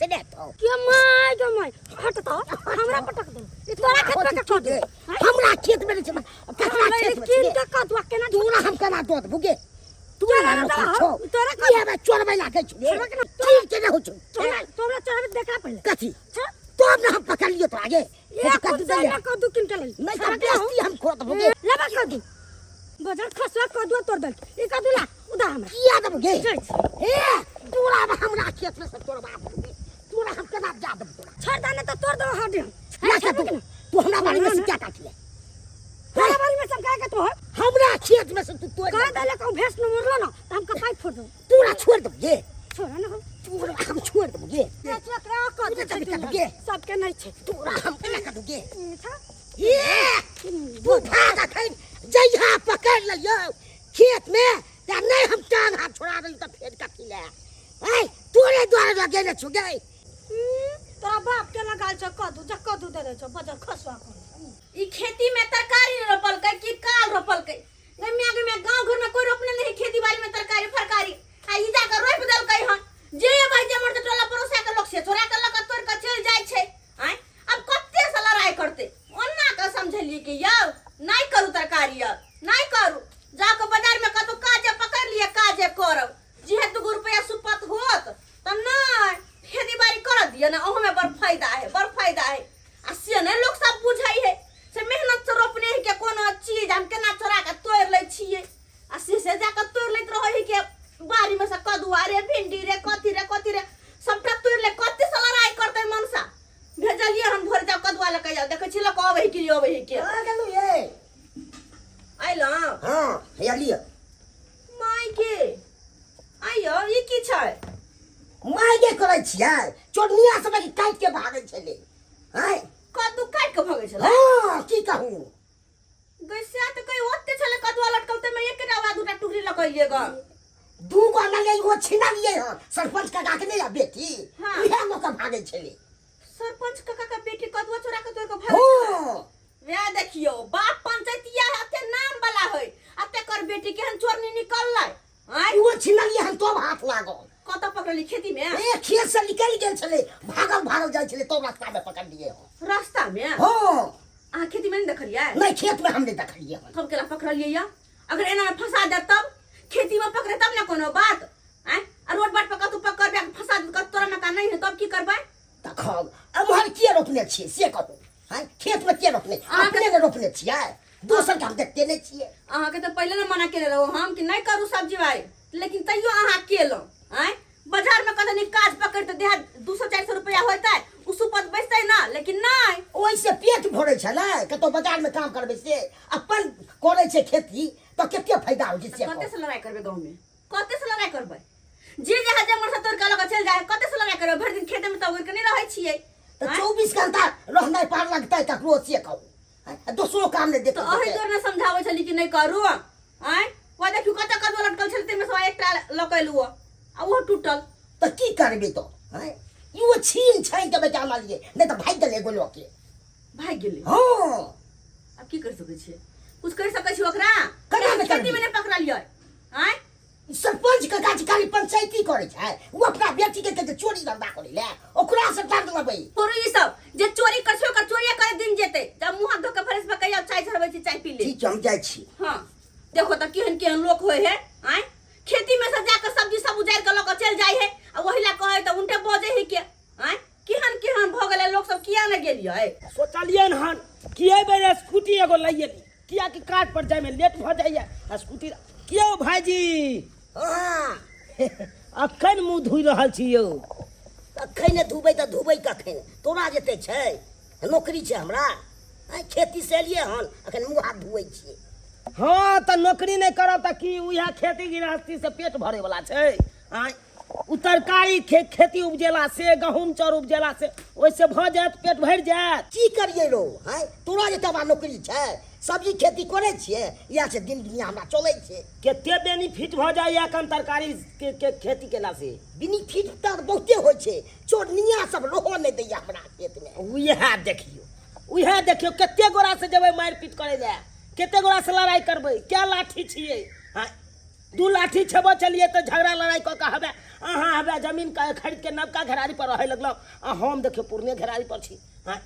से देतो के माय हट तो हमरा पटक दो ई तोरा खेत में का दे हमरा खेत में छै ककरा खेत में किन का कदवा केना तोरा हम केना दो बुगे तोरा छो तोरा ये बे चोरबै लागे छै ठीक के हो छ तोरा चढ़ देखा पहले कथी तो अब हम पकड़ लियो तो आगे ये कद्दू किन के ले नहीं तो बेइज्जती हम खोत बुगे लेबा कद्दू बाजार खसवा कद्दू तोड़ दे ई कद्दू ला उदा हमरा किया दब गे ए तोरा हमरा खेत में से तोर बाप तोरा हम केना जा दब तोरा छोड़ दाने तो तोड़ दो हट तू हमरा बारे में क्या काटिए तेरा बारे में सब कह के तो हमरा खेत में से तू तोड़ कह देले कहूं भैंस न मरलो ना तो हम कपाई फोड़ दो तोरा छोड़ दब गे छोड़ ना तोरा हम छोड़ दब गे चकरा कद्दू गे सबके नहीं छै तोरा हम केना कर दूगे था ये तू भाग खै जइहा पकड़ लियो खेत में या नहीं हम टांग हाथ छोड़ा दे तो फेर कथी ले ए तोरे द्वारा लगे न छु गए तोरा बाप के लगाल छ कद्दू दे दे छ बाजार खसवा ई खेती में तरकारी रोपल के कि काल रोपल के में गांव घर में कोई रोपने नहीं खेती बाड़ी में तरकारी फरकारी आ ई जाकर रोप देल कई हन जे भाई जे मरते टोला परोसा के लोग से चोरा के लक तोड़ के चल जाय छै आय अब कत्ते से लड़ाई करते ओन्ना का समझलिए कि यौ नहीं करू तरकारी अब नहीं करू जाके बाजार में कतो काजे पकड़ लिए काजे करब जे 2 रुपया सुपत होत त नहीं खेती बाड़ी कर दिए ना ओह में बड़ फायदा है आ से ने लोग सब बुझाई है से मेहनत से रोपने है के कोनो चीज हम केना चोरा के तोड़ ले छिए आ से जाके तोड़ लेत रही के बाड़ी में से कदुआ रे भिंडी रे कथी रे सबटा तोड़ ले कत्ते से लड़ाई करते मनसा भेजलिए हम भोर जाओ कदुआ लेके जाओ देखे छिलो कहबै के आ गेलु ये आइलो हां हे लियो माय के आइयो ई की छै माय के करै छियै चोरनिया सब के काट के भागै छले हैं कद्दू काट के भागै छले हां की कहूं गैसा त कई ओत्ते छले कदुआ लटकलते में एक रावा दुटा टुकड़ी लकइए ग दू गो लगे वो छिना लिए हां सरपंच का काके नहीं बेटी हां इहे मौका भागै छले सरपंच काका का बेटी कदुआ चोरा के तोड़ के भागै हो वे देखियो बाप पंचायतिया हते नाम वाला होय अते कर बेटी केहन चोरनी निकललै आय वो छिना लिए हम तो हाथ लागल कत पकड़ली खेती में ए खेत से निकल गेल छले भागल जाय छले तो रास्ता में पकड़ लिए रास्ता में हो आ खेती में नहीं देखलिए नहीं खेत में हमने देखलिए तब केला पकड़लिए या अगर एना में फंसा दे तब खेती में पकड़े तब ना कोनो बात आय आ रोड बाट पकड़ तू पकड़ के फंसा दे तोरा में का नहीं है तब की करबै तखब अब हम के रोपने छियै से कहू हैं खेत में के रोपने अपने ने रोपने छियै दोसर का हम देखते नहीं छियै अहाँ के तो पहले ना मना केले रहो हम कि नहीं करू सब्जी भाई लेकिन तैयो अहाँ केलो आय बाजार में कतनी काज पकड़ त देहा 200-400 रुपया होतै उसुपत बेचतै ना लेकिन नहीं ओइसे पेट भरै छले कतो बाजार में काम करबै से अपन करै छै खेती तो केते फायदा हो जिसे कते से लड़ाई करबे गांव में कते से लड़ाई करबै जे जहां जे मरसा तोड़ के लगा चल जाए कते से लड़ाई करबै भर दिन खेत में तो उड़ के नहीं रहै छियै तो 24 घंटा रहनाइ पार लगतै ककरो से कहू दोसरो काम ने देखै तो अहि तोर ने समझाबै छली कि नहीं करू आय वो देखियो कते कदवा लटकल छल ते में से एकटा लकैलुओ आ वो टूटल तो की करबे तो हैं यो छीन छै के बेटा मालिए नहीं तो भाग गेले गोलो के भाग गेले हां अब की कर सकै छियै कुछ कर सकै छी ओकरा कना में खेती में नहीं पकड़ लियो आय सरपंच का गाछकारी पंचायती करे छै वो अपना बेटी के चोरी धंधा करे ले ओकरा से डांट लबै तोरो ई सब जे चोरी करछो का चोरी करे दिन जेते जब मुंह धो के फरेस पे कहियो चाय छरबै छी चाय पी ले ठीक हम जाय छी हां देखो त केहन लोग होय है आय खेती में से जाकर सब्जी सब उजाड़ के लोग चल जाय है आ वहिला कहे त उनटे बोजे है के आय केहन भ गेले लोग सब किया न गेलियै सोचलिए हन किए बेर स्कूटी एगो लइए किया कि काट पर जाय में लेट भ जाइए स्कूटी कियो भाईजी हां अखन मुंह धुइ रहल छी यौ अखन धुबै त धुबै कखन तोरा जेते छै नौकरी छै हमरा खेती से एलिए हन अखन मुंह हाथ धुबै छी हाँ तो नौकरी नहीं करब त की उहा खेती गृहस्थी से पेट भरे वाला छै आय उ तरकारी खेती उपजेला से गहूम चाउर उपजेला से ओइसे भ जात पेट भर जात की करिए रो हैं तोरा जे तबा नौकरी छै सब्जी खेती करे छिए या से दिन दुनिया हमरा चलै छै केते बेनिफिट भ जाय एखन तरकारी के खेती केला से बेनिफिट त बहुते होय छै चोरनिया सब रहो नहीं दैया हमरा खेत में उहा देखियो केते गोरा से जेबै मार पीट करे ले केते गोरा से लड़ाई करबै क्या लाठी छिए हां दू लाठी छेबो चलिए तो झगड़ा लड़ाई कऽ के हबे अहाँ हबे जमीन का खरीद के नवका घेरारी पर रहे लगलो आ हम देखियो पुरने घेरारी पर छी हाँ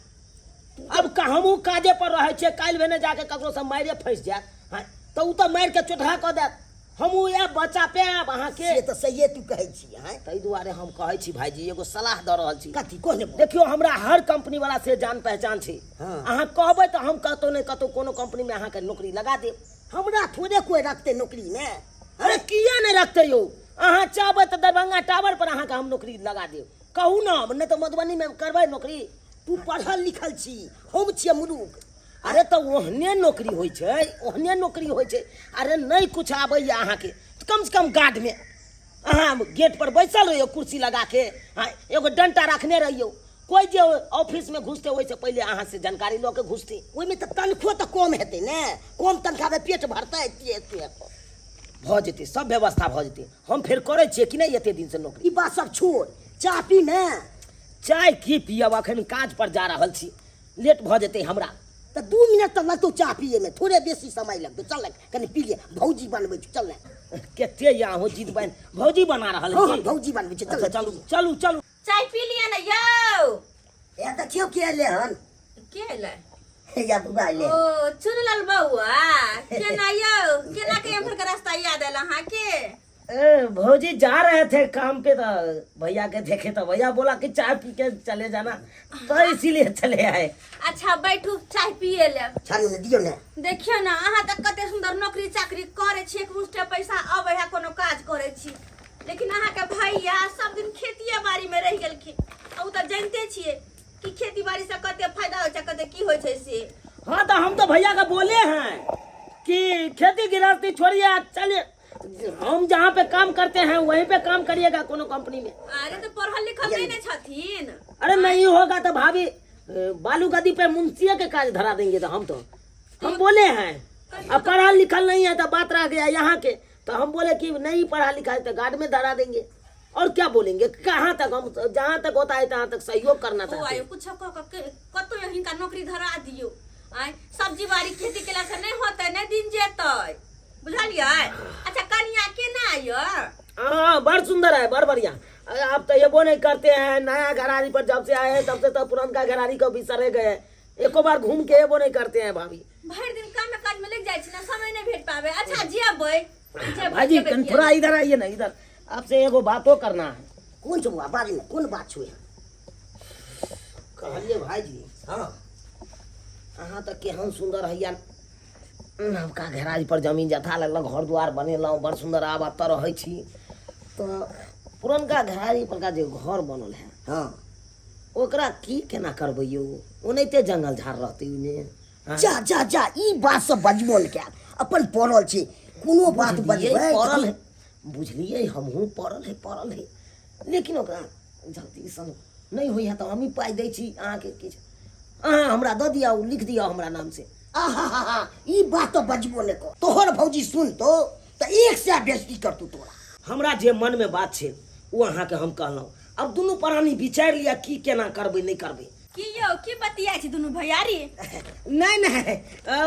अब हमहूँ काजे पर रहे छियै काल्हि भेने जाके ककरो से मारे फंस जायत हाँ तो उ तो मारि के चोटहा कऽ देत हमहूँ ये बच्चा पे अब अहाँके से तो सही तू कहै छी हैं ताहि दुआरे हम कहै छी भाईजी एगो सलाह दऽ रहल छी कथी कोने देखियो हमरा हर कंपनी वाला से जान पहचान छै हाँ। अहाँ कहबै तो हम कतौ नहीं कतौ कोनो कंपनी में अहाँके नौकरी लगा देब हमरा थोड़े कोई रखते नौकरी में अरे किया नहीं रखते यौ अहाँ चाहबै तो दरभंगा टावर पर अहाँके हम नौकरी लगा देब कहू ना नहीं तो मधुबनी में करबै नौकरी तू पढ़ल लिखल छी हम छियै मुरूख अरे तो ओहने नौकरी होइ छै ओहने नौकरी होइ छै अरे नहीं कुछ आबैया अहाँके तो कम से कम गार्ड में अहाँ गेट पर बैसल रहियो कुर्सी लगा के हाँ एगो डंटा रखने रहियो कोई जे ऑफिस में घुसते वैसे पहले अहाँ से जानकारी लो के घुसते ओहिमे तऽ तनखो तऽ कम हेतै ने कम तनखा में पेट भरतै भऽ जेतै सब व्यवस्था भऽ जेतै हम फेर करै छियै कि नहीं एते दिन से नौकरी ई बात सब छोड़ चाह पी ने चाय की पियब अखन काज पर जा रहल छी लेट भऽ जेतै हमरा तऽ 2 मिनट तऽ लगतौ चाह पिए में थोड़े बेसी समय लगतौ चल ने कनि पी ले भौजी बनबै छी चल ने केते या हो जीत बन भौजी बना रहल हाँ छी भौजी बनबै छी अच्छा, चल चलू चलू चलू चाय पी लिया ना यो ए देखियो के एले हन के ले या बुआ ले ओ चुनलाल बउआ केना यो केना के एम्हर के रास्ता याद आयल अहाँ के भौजी जा रहे थे काम पे तो भैया के देखे तो भैया बोला कि चाय पी के चले जाना तो इसीलिए चले आए अच्छा बैठू चाय पिए ले छानी ने दियो ने देखियो ना अहाँ तक कते सुंदर नौकरी चाकरी करे छी एक मुष्ठे पैसा आबै है कोनो काज करे छी लेकिन अहाँ के भैया सब दिन खेतीये बाड़ी में रह गेलखिन उ त जानते छियै कि खेती बाड़ी से कते फायदा होय छै कते की होय छै से हाँ तो हम तो भैया का बोले हैं कि खेती गृहस्थी छोड़िए चलिए हम जहाँ पे काम करते हैं वहीं पे काम करिएगा कोनो कंपनी में अरे तो पढ़ल लिखल नहीं ने छथिन अरे नहीं होगा तो भाभी बालू गदी पे मुंशिया के काज धरा देंगे तो हम बोले हैं अब पढ़ा लिखल नहीं है तो बात रह गया यहाँ के तो हम बोले कि नहीं पढ़ा लिखा है तो गार्ड में धरा देंगे और क्या बोलेंगे कहाँ तक हम जहाँ तक होता है तहाँ तक सहयोग करना ओ चाहते आयो हैं। कुछ कतो हिनका नौकरी धरा दियो आय सब्जी बाड़ी खेती केला से नहीं होते नहीं दिन जेतै बुझलियै अच्छा कनिया केना आयो हाँ बड़ सुंदर है बड़ बढ़िया आप तो ये वो नहीं करते हैं नया घरारी पर जब से आए हैं तब से तो पुरानका घरारी को बिसरे गए एको बार घूम के वो नहीं करते हैं भाभी भर दिन काम में काज में लग जाय छी ना समय नहीं भेट पावे अच्छा जेबै भाजी थोड़ा इधर आइए ना इधर आपसे एगो बातो करना है कौन छ बुआ बाजी ने कौन बात छुए कहलिए भाईजी हां अहाँ तो केहन सुंदर हैया नवका घेरारी पर जमीन जथा लगल घर द्वार बनेलहुँ बड़ सुंदर आब एतऽ रहै छी तो पुरनका घेरारी पर का जे घर बनल है हां ओकरा की केना करबै यौ ओनाहिते जंगल झाड़ रहतै ओइमे जा जा जा ई बात सब बजबो न के अपन पड़ल छी कोनो बात बजबै पड़ल है बुझलिए हमहूँ पड़ल है लेकिन ओकरा जल्दी सन नहीं होइए तो हम ही पाइ दै छी अहाँके किछु अहाँ हमरा दऽ दिया लिख दिया हमरा नाम से आहा ई बात तो बजबो ने को तोहर भौजी सुन तो एक से बेइज्जती कर तू तोरा हमरा जे मन में बात छै वो अहाँके हम कहलहुँ अब दुनू प्राणी विचार लिया की केना करबै नहीं करबै की यो की बतिया छी दुनू भैयारी नहीं नहीं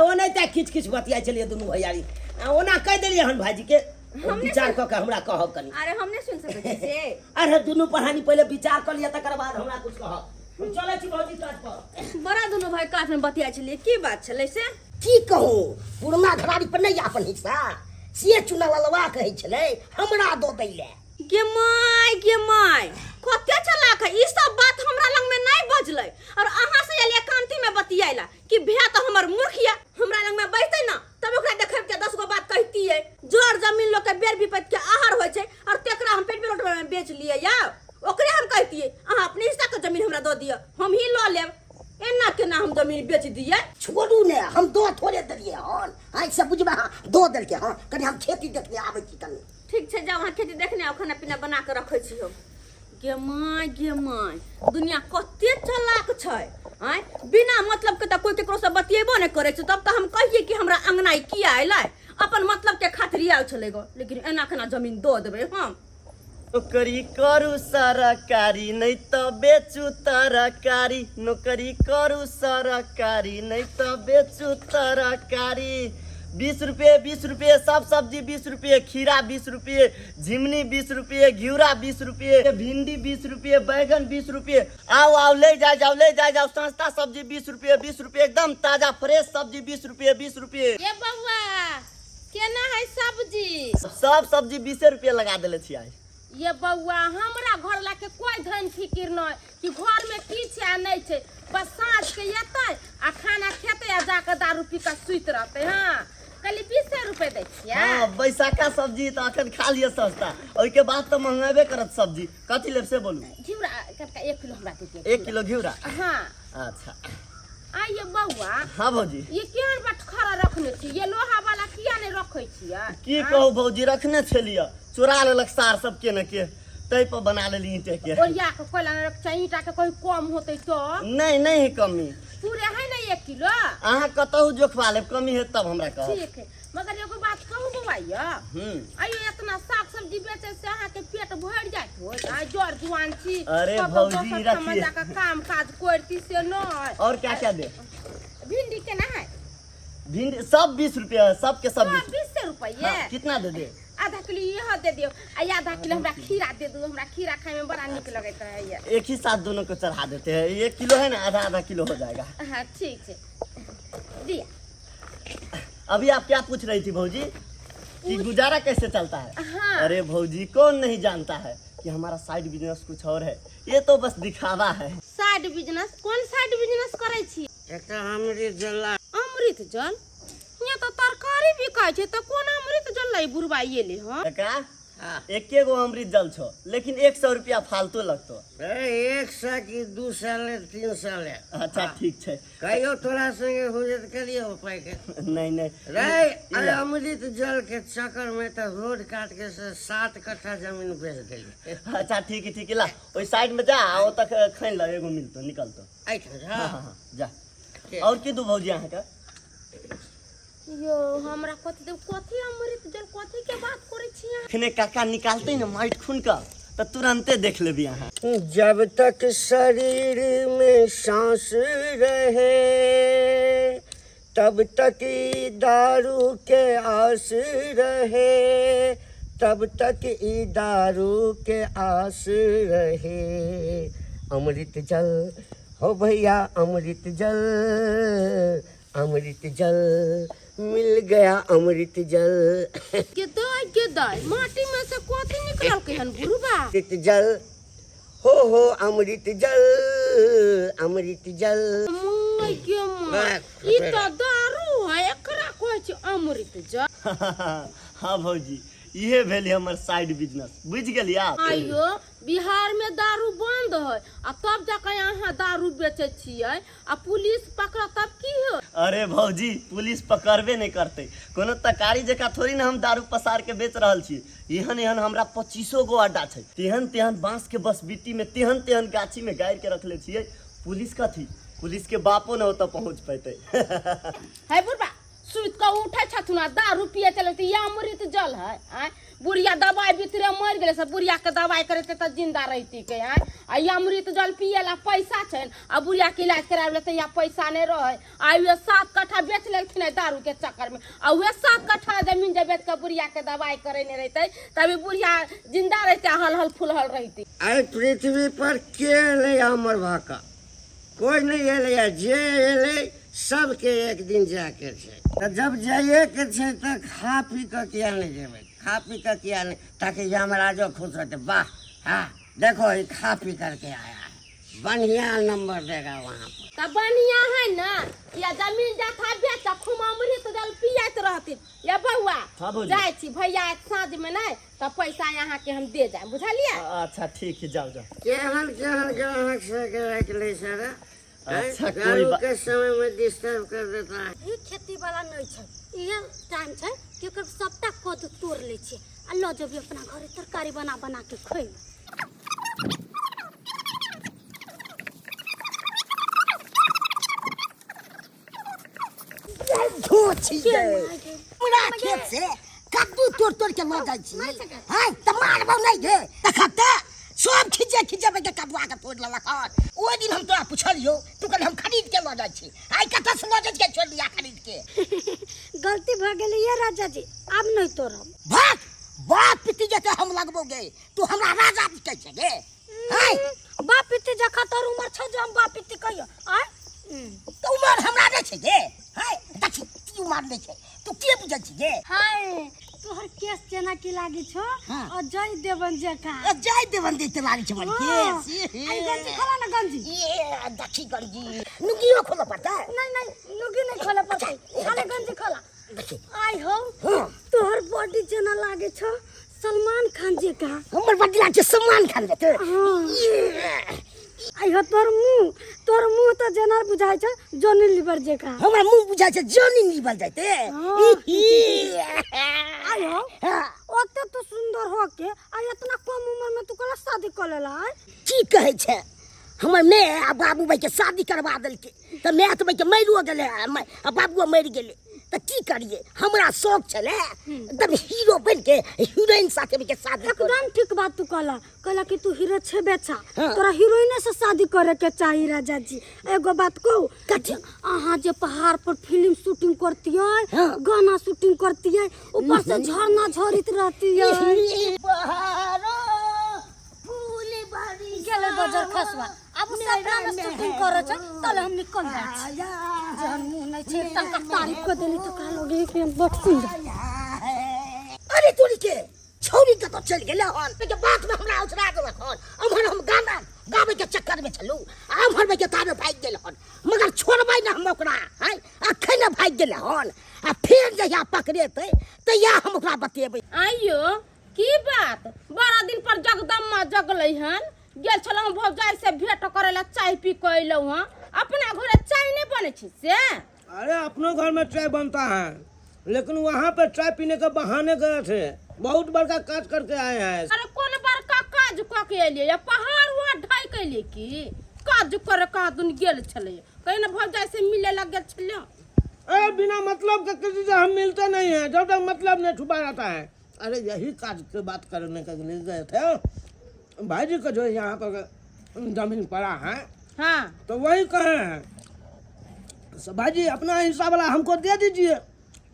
ओनाहिते किछु किछु बतियाइ छलियै दुनू भैयारी ओना कहि देलियै हन भाईजी के विचार कऽ के हमरा कहब कनी अरे हम नहीं सुन सकै छी से अरे दुनू प्राणी पहले विचार कर लिया तकर बाद हमरा कुछ कहब हम चलै छी भौजी काज पर बड़ा दुनू भाई काठ में बतिया छलिए की बात छलै से की कहूं पुरना घरारी पर नहीं अपन हिस्सा से चुना ललवा कहै छलै हमरा दो दैले गे माय कते चलाक है ई सब बात हमरा लंग में नहीं बजलै और अहाँ से एलिए कांती में बतियाइला कि भैया तो हमर मूर्खिया हमरा लंग में बैठै ना तब ओकरा देखब के 10 गो बात कहती है जोर जमीन लोग के बेर विपत के आहार होय छै और तेकरा हम पेट पेट में बेच लिए या ओकरे हम कहती है अहाँ अपने हिस्सा के जमीन हमरा दो दिया हम ही ल लेब एना केना हम जमीन बेच दिए छोड़ू ने हम दो थोड़े देलिए हन आई से बुझबा दो देलके हन कनी हम खेती देखने आबै छी कनी ठीक छै जाओ अहाँ खेती देखने आओ खाना पीना बना के रखै छी हम गे माय दुनिया कते चलाक छै आय बिना मतलब के त कोई केकरो से बतियेबो नहीं करे छै तब त हम कहिए कि हमरा अंगना किया आइलै अपन मतलब के खातिर आउ छलै गो लेकिन एना केना जमीन दो देबै हम नौकरी करू सरकारी नहीं तो बेचू तरकारी नौकरी करू सरकारी नहीं तो बेचू तरकारी 20 रुपये 20 रुपये, सब सब्जी 20 रुपये, खीरा 20 रुपये, झिमनी 20 रुपये, घिउरा 20 रुपये, भिंडी 20 रुपये, बैगन 20 रुपये। आओ आओ ले जाओ सस्ता सब्जी 20 रुपये 20 रुपये, एकदम ताजा फ्रेश सब्जी 20 रुपये 20 रुपये। ये बउआ केना है सब्जी? सब सब्जी 20 रुपये लगा देले छियै। ये बउआ हमरा घर ला के कोई धन फिकिर नहीं कि घर में की छै आ नहीं छै, बस साँझ के एतै आ खाना खेते आ जाके दारू पी के सुइत रहते। हाँ कली 20 रुपए दै छियै। हाँ बैसाखा सब्जी तो अखन खा लिया सस्ता, ओइ के बाद तो महंगाबे करत सब्जी। कथी लेब से बोलू? घिउरा कतका 1 किलो हमरा दे दियो। 1 किलो घिउरा। हाँ अच्छा आ ये बउआ हाँ भौजी, ये केहन बट खरा रखने छी? ये लोहा वाला किया नहीं रखे छियै? की कहू भौजी, रखने छलियै, चोरा लेलक सार सब के न के, तै पर बना लेली ईंटे के। ओरिया के कोला न रख चाहिए, ईटा के कोई कम होते तो नहीं है कमी। पूरे है ना 1 किलो? अहाँ कतहु जोखवा लेब, कमी है तब हमरा कह। ठीक है, मगर एगो बात कहू बउआ ये आयो इतना साग सब्जी बेचे से अहाँ के पेट भर जात हो? आ जर जुआन छी। अरे कतहु भौजी, दोसर रखिए। ठाम जाके काम काज करती से नहीं। और क्या क्या दे? भिंडी केना है? भिंडी सब 20 रुपये, सबके सब 20। 20 रुपये। हाँ, कितना दे दे? आधा किलो ये दे दियो आ आधा किलो हमरा खीरा दे दो। हमरा खीरा खाए में बड़ा निक लगता है ये। एक ही साथ दोनों को चढ़ा देते हैं। 1 किलो है ना, आधा किलो हो जाएगा। हाँ ठीक है दिया। अभी आप क्या पूछ रही थी भौजी कि गुजारा कैसे चलता है? हाँ। अरे भौजी, कौन नहीं जानता है कि हमारा साइड बिजनेस कुछ और है, ये तो बस दिखावा है। Side business? कौन साइड बिजनेस करे छी? अमृत जल। अमृत जल? यहाँ तो तरकारी बिकाय छै, तो कौन अमृत जल लाई बुरबाइए ले? हाँ का एके गो अमृत जल छो, लेकिन 100 रुपया फालतू लगतो। 100 की 2 साल 3 साल। अच्छा ठीक है, कहियो तोरा संगे हुजत करियो पाई के। नहीं रे अरे अमृत जल के चक्कर में तो रोड काट के से 7 कट्ठा जमीन बेच देली। अच्छा ठीक है ला, ओई साइड में जा, ओ तक खैन ल, एगो मिलतो निकलतो। अच्छा हाँ जा। और की दू भौजी अहाँ का? यो हमरा कथि देब? कथि अमृत जल कथि के बात करे छी अहाँ? खने काका निकालते ना माइट खून का, तो तुरंते देख लेबी अहाँ। जब तक शरीर में सांस रहे तब तक ई दारू के आस रहे, तब तक ई दारू के आस रहे। अमृत जल हो भैया, अमृत जल, अमृत जल मिल गया, अमृत जल। के दाई माटी में से कथि निकलल के हन गुरुबा? अमृत जल हो अमृत जल, अमृत जल। मोय के मोय, ई तो दारू है, एकरा कहै छै अमृत जल। हाँ भौजी, ये भेली हमर साइड बिजनेस, बुझ गेलिए आप? आइयो बिहार में दारू बंद है आ तब जाके यहाँ दारू बेचे छियै आ पुलिस पकड़ा तब की हो? अरे भौजी, पुलिस पकड़बे नहीं करते, कोनो तकारी जका थोड़ी ना हम दारू पसार के बेच रहल छी। एहन हमरा 25 गो अड्डा छै, तेहन बांस के बस बिट्टी में तेहन गाछी में गाड़ के रखले छियै। पुलिस कथी, पुलिस के बापो न होता पहुंच पैते। है बुढ़बा सुत के उठे छथुन आ दारू पिए चले त ये अमृत जल है? आय बुढ़िया दवाई बितरे मर गेले से बुढ़िया के दवाई करते त जिंदा रहती के। आय आ ये अमृत जल पिए ला पैसा छै आ बुढ़िया के इलाज करावे त या पैसा नहीं रहे। आ ये 7 कट्ठा बेच लेलखिन दारू के चक्कर में, आ वे 7 कट्ठा जमीन जे बेच के बुढ़िया के दवाई करे नहीं रहते तभी बुढ़िया जिंदा रहते, हल फुलहल रहती। आइ पृथ्वी पर के एले अमर भाका? कोई नहीं एले, जे एले सबके एक दिन जाके छै। तो जब जाइए के छै तो खा पी के किया नहीं जेबे? खा पी के किया नहीं, ताकि यमराजो खुश होते। वाह हाँ देखो ये खा पी करके आया है, बढ़िया नंबर देगा वहाँ पर। तो बढ़िया है ना, या जमीन जाथा बेच खूब अमृत जल पियत रहती। या बउआ हाँ भौजी। जाय छी भैया साँझ में नहीं तो पैसा यहाँ के हम दे जाए, बुझलिए? अच्छा ठीक है, जाओ। केहन ग्राहक से ग्राहक ले सर? अच्छा, कोई दारू बात- के समय में डिस्टर्ब कर देता है। ई खेती वाला नहीं छै, ये टाइम छै कि ओकर सबटा कद तोड़ ले छै आ ल जब अपना घरे तरकारी बना के खइ। पूरा खेत से कद्दू तोड़ के लऽ जाइ छी। हां त मारबो नहीं दे तखते सब खिचे के कदुआ के तोड़ लेलक। ओइ दिन हम तोरा पुछलियो, तू कहल हम खरीद के लऽ जाइ छी। आइ कतऽ से लऽ जाइ के छोड़ दिया खरीद के? गलती भ गेल ये राजा जी अब नहीं तोड़ब। भाग बाप पिती जैसे हम लगबोगे तू हमरा राजा कैसे गे हाय बाप पिती जखा तोर उमर छ जो हम बाप पिती कहियो आय तो उमर हमरा नहीं छे गे हाय देखी तू उमर नहीं छे तू के बुझै छी गे हाय तोहर केस जेना की लागी छो हाँ। अजय देवन जका जय देवन देते लागी छे मारी हाँ। केस आई गंजी खोला ना गंजी ये देखी गंजी नुगियो खोला पड़ता है नहीं लुगी नहीं खोले पड़ता खाली गंजी खोला देखी आई हो हाँ। तोहर बॉडी जेना लागे छो सलमान खान जी का हमर बड्डी लाग छे सलमान खान देते हाँ। आई हो तोर मुंह तो जेना बुझाय छ जॉनी लीवर जका हमरा मुंह बुझाय छे जॉनी निबल जाते हाँ। आई हो हां ओते तो सुंदर हो के आ इतना कम उम्र में तू कला शादी कर लेला है की कहै छे हमर मैं आ बाबू भाई के शादी करवा देलके त मैं तो भाई के मरियो गेले आ बाबू मरि गेले त की करिए हमरा शौक छले एकदम हीरो बन के हीरोइन साथे के शादी कर एकदम ठीक बात तू कहला कि तू हीरो छे बेचा हाँ। तोरा हीरोइन से शादी करे के चाहिए राजा जी। एगो बात कहू कथी अहाँ जे पहाड़ पर फिल्म शूटिंग करती है हाँ। गाना शूटिंग करती है ऊपर से झरना झरित रहती है बहारो फूल बारी गेले बजर खसवा अब सपना में शूटिंग करे छ तले हम निकल जाय छी जहन मुंह नहीं छे तनका तारीफ कर देली तो कहलोगे कि हम बहुत सुंदर अरे तोरी के छौरी के तो चल गेले हन के बात में हमरा उसरा देलक हन अमहर हम गाना गावे के चक्कर में चलू अमहर में के तारे भाग गेल हन मगर छोड़बै ना हम ओकरा है अखन भाग गेल हन आ फिर जहिया पकड़ेतै तहिया हम ओकरा बतेबै आइयो की बात 12 दिन पर जगदम्मा जगलै हन गेल छलहुँ भौजाई से भेंट करे ला चाय पी के अइलहुँ हँ अपना घरे चाय नहीं बने छी से अरे अपनों घर में चाय बनता है लेकिन वहाँ पे चाय पीने के बहाने गए थे बहुत बड़का काज करके आए हैं। अरे कौन बड़का काज क के एलिए या पहाड़ हुआ ढाई के लिए की काज करे कहा दुन गेल छले कहीं ना भौजाई से मिले लग गेल छले अरे बिना मतलब के किसी से हम मिलते नहीं हैं जब तक मतलब नहीं छुपा रहता है। अरे यही काज की बात करने के लिए गए थे भाई जी का जो यहाँ पर जमीन पड़ा है हाँ तो वही कहे हैं भाई जी अपना हिस्सा वाला हमको दे दीजिए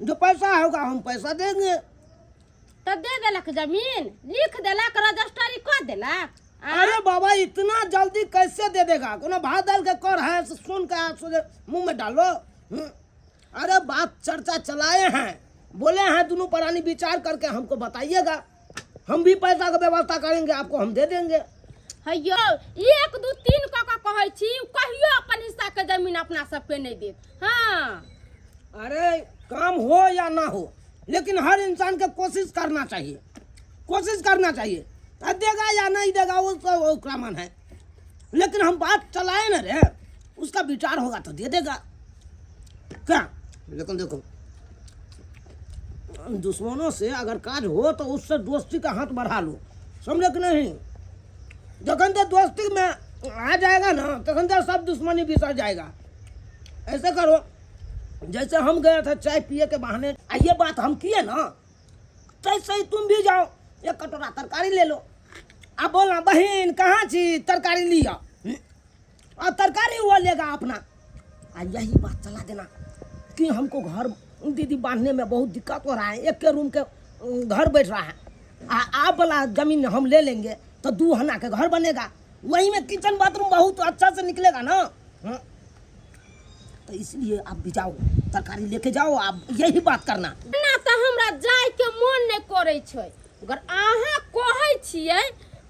जो पैसा होगा हम पैसा देंगे। तो दे देलक जमीन लिख देलक रजिस्ट्री कर देलक अरे बाबा इतना जल्दी कैसे दे देगा कोनो भात दाल के कर है सुन के सोचे मुंह में डालो। अरे बात चर्चा चलाए हैं बोले हैं दोनों प्राणी विचार करके हमको बताइएगा हम भी पैसा का व्यवस्था करेंगे आपको हम दे देंगे। हैयो 1 2 3 क कहै छी कहियो अपन हिस्सा के जमीन अपना सबके नहीं दे। हाँ अरे काम हो या ना हो लेकिन हर इंसान के कोशिश करना चाहिए देगा या नहीं देगा वो तो उसका मन है लेकिन हम बात चलाए ना रे उसका विचार होगा तो दे देगा क्या। लेकिन देखो दुश्मनों से अगर काज हो तो उससे दोस्ती का हाथ बढ़ा लो समझे कि नहीं। जखन तो दोस्ती में आ जाएगा ना तखन तो सब दुश्मनी बिसर जाएगा। ऐसे करो जैसे हम गए थे चाय पिए के बहाने ये बात हम किए ना तैसे ही तुम भी जाओ एक कटोरा तरकारी ले लो अब बोलना बहन कहाँ छी तरकारी लिया और तरकारी वो लेगा अपना यही बात चला देना कि हमको घर दीदी बांधने में बहुत दिक्कत हो रहा है एक के रूम के घर बैठ रहा है आप वाला जमीन हम ले लेंगे तो 2 हना के घर बनेगा वही में किचन बाथरूम बहुत अच्छा से निकलेगा ना। तो इसलिए आप भी जाओ तरकारी लेके जाओ आप यही बात करना ना तो हमरा जाय के मन नहीं करे छै अगर अहाँ कहै छियै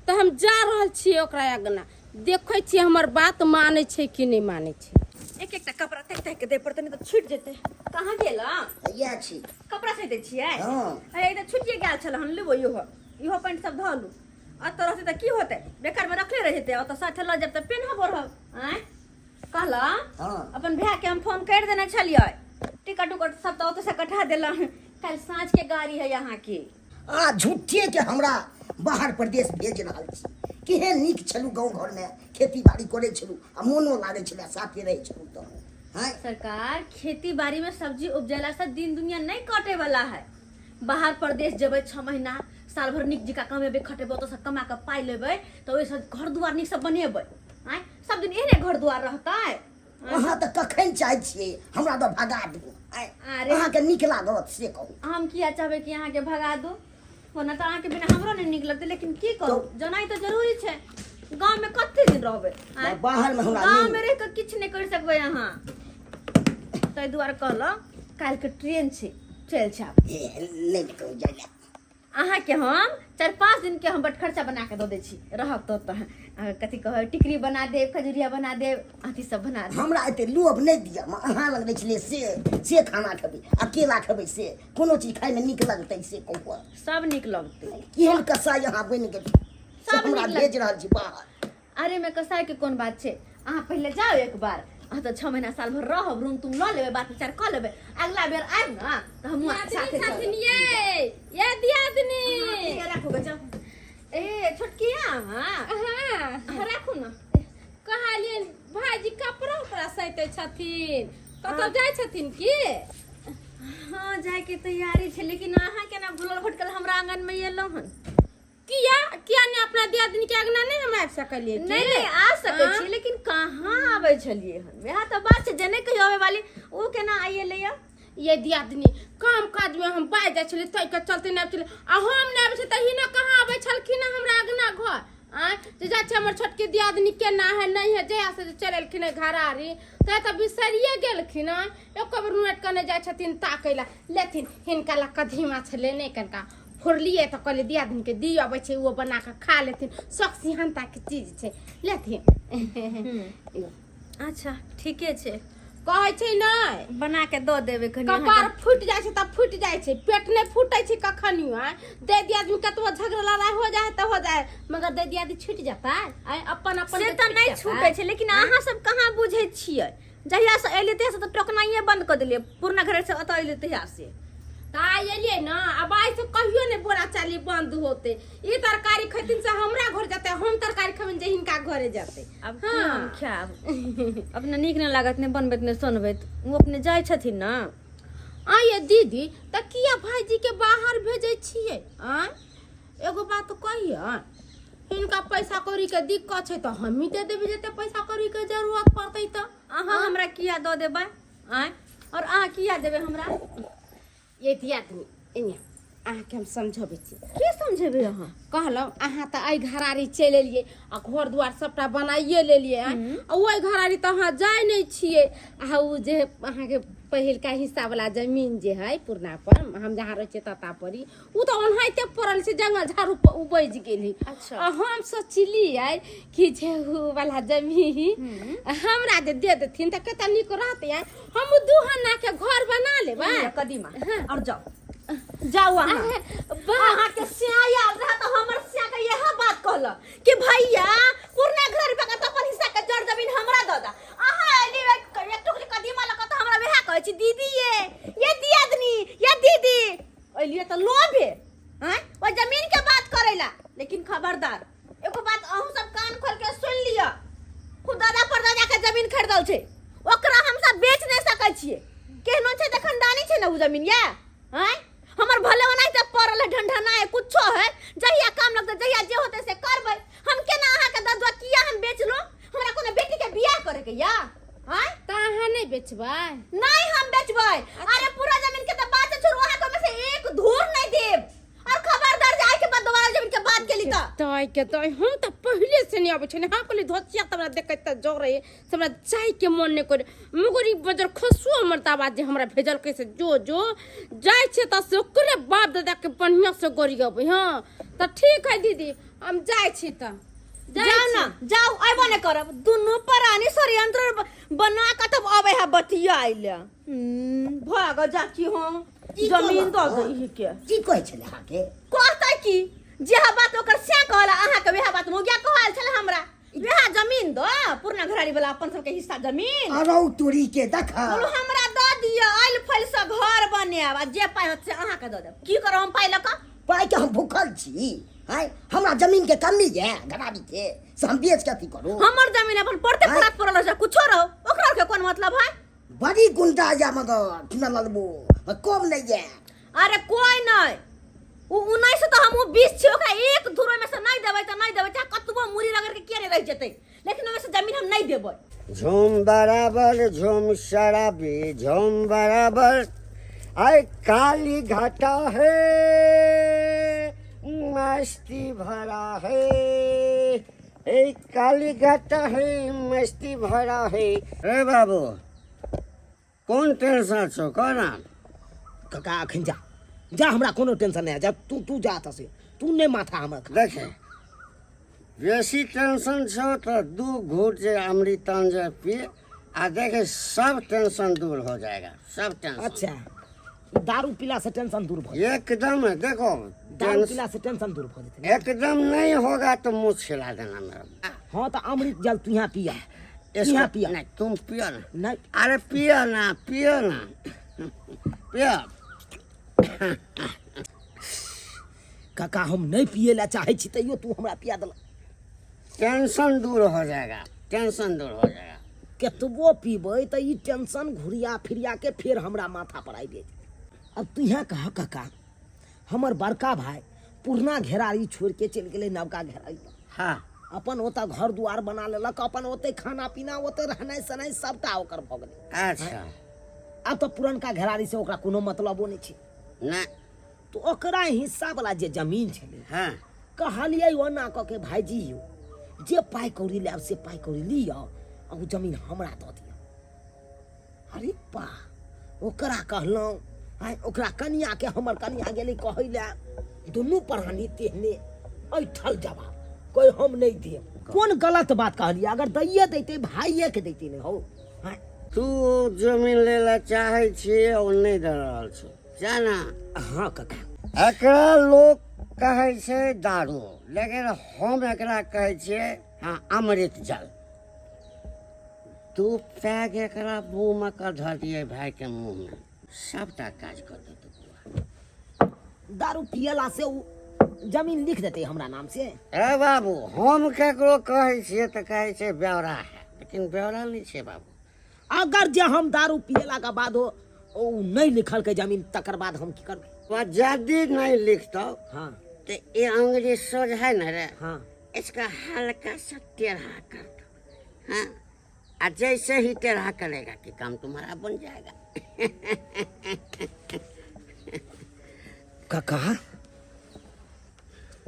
तो हम जा रहल छियै ओकरा आगना देखै छियै हमर बात मानै छै कि नहीं मानै छै। एक एकटा कपड़ा तक के दे पड़ते नहीं तो छूट जेते कहाँ गेला या छी कपड़ा से दे छियै हाँ। अरे इधर छूटिए गेल छल हम लेबो इहो पैंट सब धऽ लू अत रहते तऽ की होते बेकार में रखले रह जेते अत साथे ल जब त पेनहबो रहब आय कहला हाँ। अपन भाई के हम फोन कर देने छलिए टिकट उकट सब तो से कटा देला कल साँझ के गाड़ी है यहाँ की झूठे के हमरा बाहर प्रदेश भेज रहल छी केहन नीक छलू गाँव घर में खेती बाड़ी करे छलू आ मोनो लागे छले साथे रहे छलू तो हैं सरकार खेती बाड़ी में सब्जी उपजेला से दिन दुनिया नहीं कटे वाला है बाहर प्रदेश जेबै 6 महीना साल भर निक जिका कमेबे खटेबो तो सब कमा के पाई लेबै तो ओइसे घर दुआर निक सब बनेबै आय सब दिन एहने घर दुआर रहतै अहाँ तऽ कखन चाहै छियै हमरा तऽ भगा दू अरे। अहाँके नीक लागत से कहू हम किया चाहबे कि अहाँ के भगा दू होना तो अहाँ के बिना हमरो नहीं निक लगते लेकिन की करू जनाई तो जरूरी छै गांव में कते दिन रहबे बाहर में हमरा गांव में रह के किछ नहीं कर सकबे अहाँ तै दुआरे कहलो काल के ट्रेन छै चल छाप नहीं कहू जाइला अहाँ के हम 4-5 दिन के हम बट खर्चा बना के दो दे छी रहब तो कथी कह टिकरी बना देब खजुरिया बना देब अथी सब बना देब हमरा एते लोभ नहीं दिया अहाँ लग छलिए से खाना खेबै अकेला खेबै से कोनो चीज खाए में नीक लगतै से कहू सब निक लगते केहन कसाई अहाँ बनि गेल सब हमरा नीक भेज रहल छी बाहर अरे मैं कसाई के कोन बात छै अहाँ पहले जाओ एक बार अहाँ तो 6 महीना साल भर रहब रूम तुम ल लेबे बात विचार कर लेबे अगला बेर आएब ना तो हम साथे चलब ये दियादनी ठीक है राखो बच्चा ए छोटकिया हां राखो ना कहलिए भाजी कपड़ा उपड़ा सैते छथिन कतौ जाय छथिन की हां जाय के तैयारी छै लेकिन अहाँ केना भुलल भटकल हमरा आंगन में एलो हन किया ने अपना दियादनी के अगना नहीं हमरा आबि सकलिए नहीं आ सके छी लेकिन कहाँ आवे छलिए हन वह तो बात छै जने कहियो आवे वाली ओ केना आइए लेया ये दियादनी काम काज में हम बाय जाय छले तै के चलते नहीं चले आ हम नहीं आबे छ तही ना कहाँ आबे छलखिन हमरा अगना घर जे जा हमर छोटके दियादनी केना है नहीं है जया से चललखिन घरारी त बिसरिए गेलखिन एको बेर नोट कने जाय छथिन ताकैला लेथिन हिनका ला कधीमा छले नहीं कनका फोड़लिए तो कहले दियादनी के दियो अबै छै वो बना के खा लेथिन शौक सिहनता के चीज छै लेथिन अच्छा ठीके छै कहै छै नहीं बना के दो देबे कनी कपार फूट जाय छै तब फूट जाय छै पेट नहीं फूटै छै कखनियो दे दियादमी कतबो झगड़ा लड़ाई हो जाए त हो जाए मगर दे दियादी छूट जाता है अपन अपन से त नहीं छूटे छै लेकिन अहाँ सब कहाँ बुझै छियै जहिया से एले तहिया से त टोकनाइए बंद कर देलिए पुरना घर से अत एले तहिया से ताई एलिए ना अब आई से कहियो ने बोरा चाली बंद होते ई तरकारी खैतिन से हमरा घर जाते हम तरकारी खबिन जे हिनका घरे जाते अब हम खाब अपने नीक न लागत ने बनबैत ने सुनबैत वो अपने जाय छथिन ना आ ये दीदी त किया भाईजी के बाहर भेजै छियै एगो बात कहिया हिनका पैसा कौड़ी के दिक्कत छै त हम ही दे देबे जते पैसा कौड़ी के जरूरत पड़तै त अहाँ हमरा किया दो देबै आय और अहाँ किया देबै हमरा ये दियादनी एने अहाँके हम समझबै छी के समझेबै अहाँ कहलौं अहाँ त आई घरारी चलि एलिए आ घर दुआर सबटा बनाइए लेलिए आ ओइ घरारी त अहाँ जाय नै छियै आ उ जे अहाँके पहिलका हिस्सा वाला जमीन जे है पुरना पर हम जहाँ रहे छियै तता परी उ त ओनाहिते पड़ल छै जंगल झाड़ू उपज गेली अच्छा। आ हम सोचलिए कि जे उ वाला जमीन हमरा जे दे देथिन त केतना नीक रहतै हम दुहना के घर बना लेबै कदीमा और जाओ जाओ अहाँ के सिया याद रहा तो हमर सिया के यह बात कहल कि भैया पुरना घर पे त अपन हिस्सा के जड़ जमीन हमरा द दा अहाँ एली एक टुकड़ी कदीमा लक त हमरा वेहा कहै छी दीदी ये दियादनी ये दीदी एलिए त लोभे हैं ओ जमीन के बात करेला लेकिन खबरदार एगो बात अहू सब कान खोल के सुन लिया खुदादा परदादा के जमीन खरीदल छै ओकरा हम सब बेच नहीं सकै छियै केहनो छै त खानदानी छै ना उ जमीन या हैं हमर भले ओनाइ त पड़ल है ढंढना है कुछो है जहिया काम लगते जहिया जे होते से करबै हम केना अहाँ के ददवा किया हम बेच लो हमरा कोनो बेटी के बियाह करे के या हैं त अहाँ नहीं बेचबै नहीं हम बेचबै अरे पूरा जमीन के त बात छोड़ वहां को में से एक धूर नहीं देब और खबरदार जाए के बाद दोबारा जमीन के बात केली त तय के तय हम त पहिले से नहीं आबै छने हाँ कहली धोतिया तमरा देखैत त जोरे हमरा जाय के मन नहीं करे मुगरी बजर खसु मरताबा जे हमरा भेजल कैसे जो जाय छे त से ओकरे बाप दादा के बढ़िया से गरियबै हां त ठीक है दीदी हम जाय छी त जाओ ना जाओ आइबो ने करब दुनु परानी षड्यंत्र बना के तब आवे है बतिया आइले भाग जा की हम जमीन दो दही के की कहै छले अहाँके कहता की जेहा बात ओकर से कहला अहाँ के वेहा बात मोगिया कहल छले हमरा वेहा जमीन दो पुरना घरारी वाला अपन सब के हिस्सा जमीन अरौ तोरी के देखा बोलो हमरा द दिया आइल फल से घर बनाब आ जे पाइ होत से अहाँ के द देब की करब हम पाइ लक पाइ के हम भूखल छी हैं हमरा जमीन के कमी है घरारी के से हम बेच के अथी करू हमर जमीन अपन पड़ते फराक पड़ल छै कुछो रहो ओकरा के कोन मतलब है बड़ी गुंडा या मगर किना ललबो कम नहीं है अरे कोई नहीं उ 19 तो हम 20 छै ओकरा एक धुरो में से नहीं देबै त नहीं देबै चाहे कतबो मुरी रगड़ के किया नहीं रह जेतै लेकिन ओमे से जमीन हम नहीं देबै झूम बराबर झूम शराबी झूम बराबर आए काली घाटा है मस्ती भरा है एक काली घाटा है मस्ती भरा है। रे बाबू कौन टेंशन छो कोना काका अखन जा जा, हमरा कोनो टेंशन नहीं है। जा तू जा एतऽ से, तू नहीं माथा हमरा खा। देखे बेसी टेंशन छो तो 2 घूंट जे अमृतांजन पिए आ देखे सब टेंशन दूर हो जाएगा सब टेंशन। अच्छा, दारू पीला से टेंशन दूर हो जाए? एकदम देखो दारू पीला से टेंशन दूर हो जाते। एकदम नहीं होगा तो मुँह छिला देना मेरा। हाँ तो अमृत जल तू यहाँ पिया, इसको यहाँ पिया। नहीं तुम पियो ना। नहीं अरे पियो ना पियो। काका हम नहीं पिए ला चाहे छी तैयो तू हमरा पिया दल। टेंशन दूर हो जाएगा टेंशन दूर हो जाएगा। केतबो पीबै तो ई टेंशन घुरिया फिरिया के फिर हमरा माथा पर आबि जाए। अब तू यहाँ कह काका, हमर बड़का भाई पुरना घेरारी छोड़ के चल गेले नवका घेरारी। हाँ अपन ओतऽ घर दुआर बना लेलक, अपन ओते खाना पीना ओते रहनाइ सहनाइ सबटा ओकर भऽ गेलै। अच्छा आब तऽ पुरनका घेरारी से ओकरा कोनो मतलबो नहि छै। नहीं तो ओकरा हिस्सा वाला जे जमीन छलै, हाँ कहलिए ओना कऽ के भाईजी यौ जे पाइ कौड़ी लेब से पाइ कौड़ी लिअ आ ओ जमीन हमरा दऽ दिअ। अरे बा ओकरा कहलहुँ आइ ओकरा कनिया के हमर कनिया गेलै कहै लए, दुनू प्राणी तेहने ऐठल जवाब कोई हम नहीं देब। कौन गलत बात कहलिए? अगर दैये दैते भाइये के दैते नहीं हो। हाँ तू जमीन ले ला चाहे छिए और नहीं दे रहल छो जाना। हाँ काका, एकरा लोग कहे छै दारू लेकिन हम एकरा कहे छिए हाँ अमृत जल। तू पैग एकरा मुँह में कर धर दिए भाई के मुँह में सबटा काज कर देतौ। दारू पियला से उ जमीन लिख देते हमरा नाम से। ए बाबू हम केकरो कहे छिए तऽ कहे छै ब्यौरा है लेकिन ब्यौरा नहीं छै बाबू। अगर जे हम दारू पियला के बाद ओ नहीं लिखल के जमीन तकर बाद हम की करबै? यदि नहीं लिखता हाँ तो ये अंग्रेजी सोच है ना रे, हाँ इसका हल्का सा टेढ़ा कर दो। हाँ और जैसे ही टेढ़ा करेगा कि काम तुम्हारा बन जाएगा। काका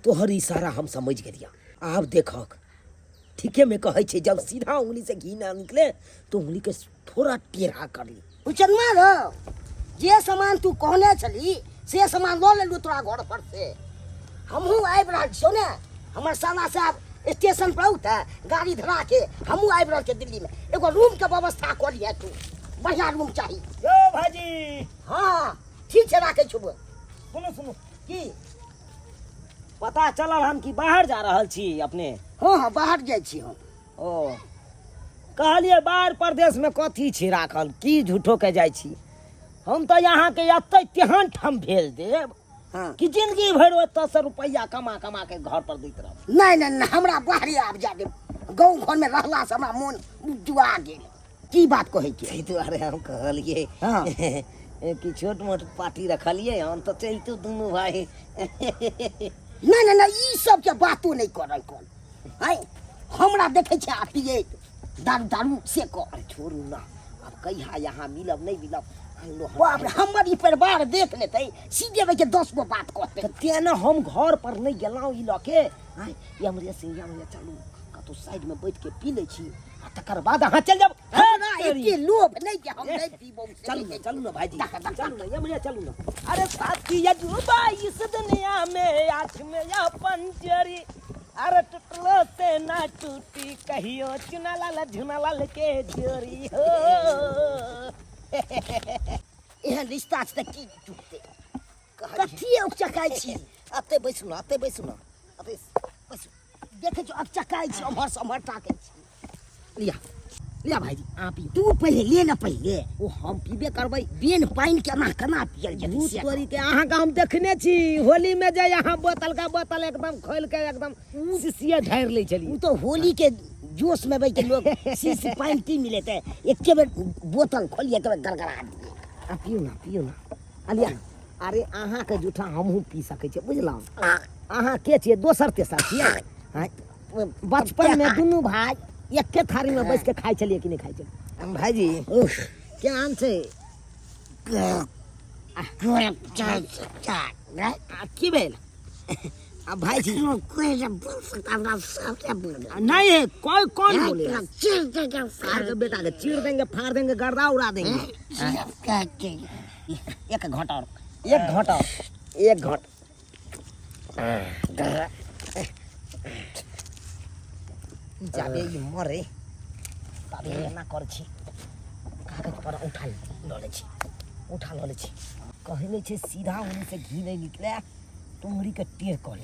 तोहर इशारा हम समझ गेलिया। आब देखक ठीके में कहे छे, जब सीधा उंगली से घी ना निकले तो उंगली के थोड़ा टेढ़ा कर ली। उचन मारो जे सामान तू कहने छली से सामान लो लेलू तोरा घर पर से। हमहू आबि रहल छियौ ने, हमर साला साहब स्टेशन पर उठा गाड़ी धरा के हमहू आबि रहल छियै दिल्ली में। एगो रूम के व्यवस्था कर लिया तू, बढ़िया रूम चाहिए। यो भाजी हाँ ठीक छै राखे छुब। सुनो सुनो की पता चलल हम कि बाहर जा रहल छी अपने? हाँ हाँ बाहर जाइ छी हम। ओ कहलिए बाहर प्रदेश में कथी छी राखल, की झूठो के जाइ छी? हम तो यहाँ के एते तेहन ठाम भेज देब हाँ कि जिंदगी भर ओतऽ से रुपया कमा कमा के घर पर दैत रहब। नहीं नहीं नहीं हमरा बाहरे आब जा दे। गाँव घर में रहला से हमरा मोन जुआ गेल। की बात कहै के? ताहि दुआरे हम कहलिए हाँ। कि छोट मोट पार्टी रखलिए हम तो चलतू दुनू भाई। नहीं नहीं नहीं ई सब के बातो नहीं करल कोन है। हमरा देखे छै आ पिए दारू दारू से कर। अरे छोड़ू ना, अब कहिया यहाँ मिलब नहीं मिलब बाप रे हमर ई परिवार देख लेते सीधे में के 10 गो बात कहते। तेना हम घर पर नहीं गेलहुँ ई लऽ के। आँय ये हमरे सिंह में चलू कतौ साइड में बैठ के पी ले छी आ तकर बाद अहाँ चल जाब। हमरा एते लोभ नहीं के हम नहीं पीबो। चलू ना भाईजी, चलू ना ये मुझे चलू ना। अरे साथी ये जुबा इस दुनिया में आँख में या पंजरी, अरे टुटलो से ना टूटी कहियो चुना लाल के जोरी हो। एहन रिश्ता से की टूटते कथी चकाई छी। अते बैसू ना, अते बैसू ना, अते बैसू। देखे छो चकाई छी हमर समर टाके छी। लिया लिया भाईजी आप पी। तू पहले ले ना पहले। ओ हम पीबे करबै। बेन पानी केना केना पियल जेतै से तोरी के अहाँ का हम देखने छी होली में जे यहाँ बोतल का बोतल एकदम खोल के एकदम शीशिया ढार ले चली। उ तो होली के जोश में बैठ के लोग शीशी पानी पी मिले थे। एक बेर बोतल खोलिए के गड़गड़ा दिए। आ पियो ना अलिया। अरे अहाँ के जूठा हमहू पी सकै छी बुझलहुँ। अहाँ के छियै दोसर तेसर छियै? हाँ, बचपन में दुनू भाई एक के थारी में बैठ के खाए चलिए कि नहीं खाए चलिए भाईजी क्या आम से की भेल भाईजी नहीं है कोई कौन बोले बेटा के चीर देंगे फाड़ देंगे गर्दा उड़ा देंगे एक घंटा और एक घंटा जाबे ई मरे तबे ना कर छी कागज पर उठा ले छी कहले छे सीधा होने से घी नहीं निकले तुमरी के टेर कर